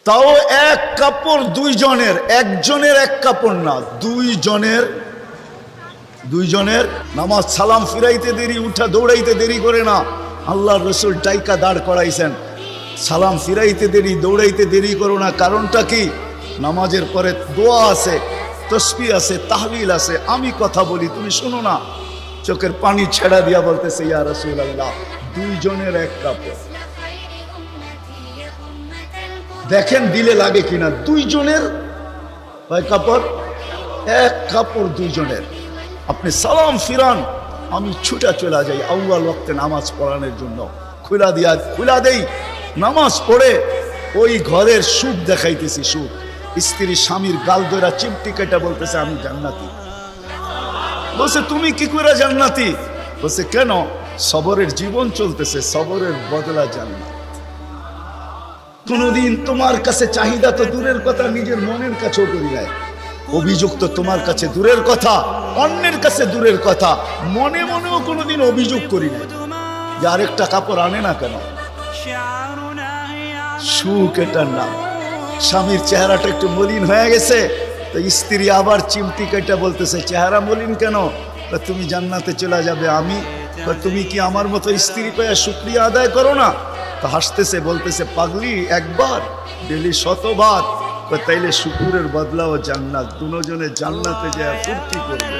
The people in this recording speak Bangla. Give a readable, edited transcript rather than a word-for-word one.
তাও এক কাপড় দুইজনের, একজনের এক কাপড় না, দুইজনের নামাজ। সালাম ফিরাইতে দেরি, উঠা দৌড়াইতে দেরি করে না। আল্লাহর রসুল ডাইকা দাঁড় করাইছেন, সালাম ফিরাইতে দেরি, দৌড়াইতে দেরি করো না। কারণটা কি? নামাজের পরে দোয়া আছে, তসবিহ আছে, তাহলিল আছে। আমি কথা বলি, তুমি শোনো না। চোখের পানি ছেড়া দিয়া বলতেছে, ইয়া রাসূলুল্লাহ, দুইজনের এক কাপড়। দেখেন দিলে লাগে কিনা। দুইজনের কয় কাপড়? এক কাপড় দুইজনের। আপনি সালাম ফিরান, আমি ছুটা চলে যাই আউয়াল ওয়াক্তে নামাজ পড়ানোর জন্য। খুলা দেই, নামাজ পড়ে ওই ঘরের সুখ দেখাইতেছি। সুখ, স্ত্রী স্বামীর গাল ধরা চিমটি কেটে বলতেছে, আমি জান্নাতি। বলছে, তুমি কি করে জান্নাতি? বলছে, কেন? সবরের জীবন চলতেছে, সবরের বদলা জান্নাত। কোনদিন তোমার কাছে চাহিদা তো দূরের কথা, নিজের মনের কাছেও করি নাই। অভিযোগ তো তোমার কাছে দূরের কথা, অন্যের কাছে দূরের কথা, মনে মনেও কোনোদিন অভিযোগ করি নাই যে আরেকটা কাপড় আনে না কেন। সুখ এটার নাম। স্বামীর চেহারাটা একটু মলিন হয়ে গেছে, তো স্ত্রী আবার চিমটি কেটে বলতেছে, চেহারা মলিন কেন? তুমি জান্নাতে চলে যাবে। আমি, তুমি কি আমার মতো স্ত্রী পেয়ে শুকরিয়া আদায় করো না? তো হাসতেছে, বলতেছে, পাগলি, একবার ডেলি 100বার। তাইলে শুকুরের বদলাও জান্নাত। দুজনে জান্নাতে যায় ফুর্তি করবে।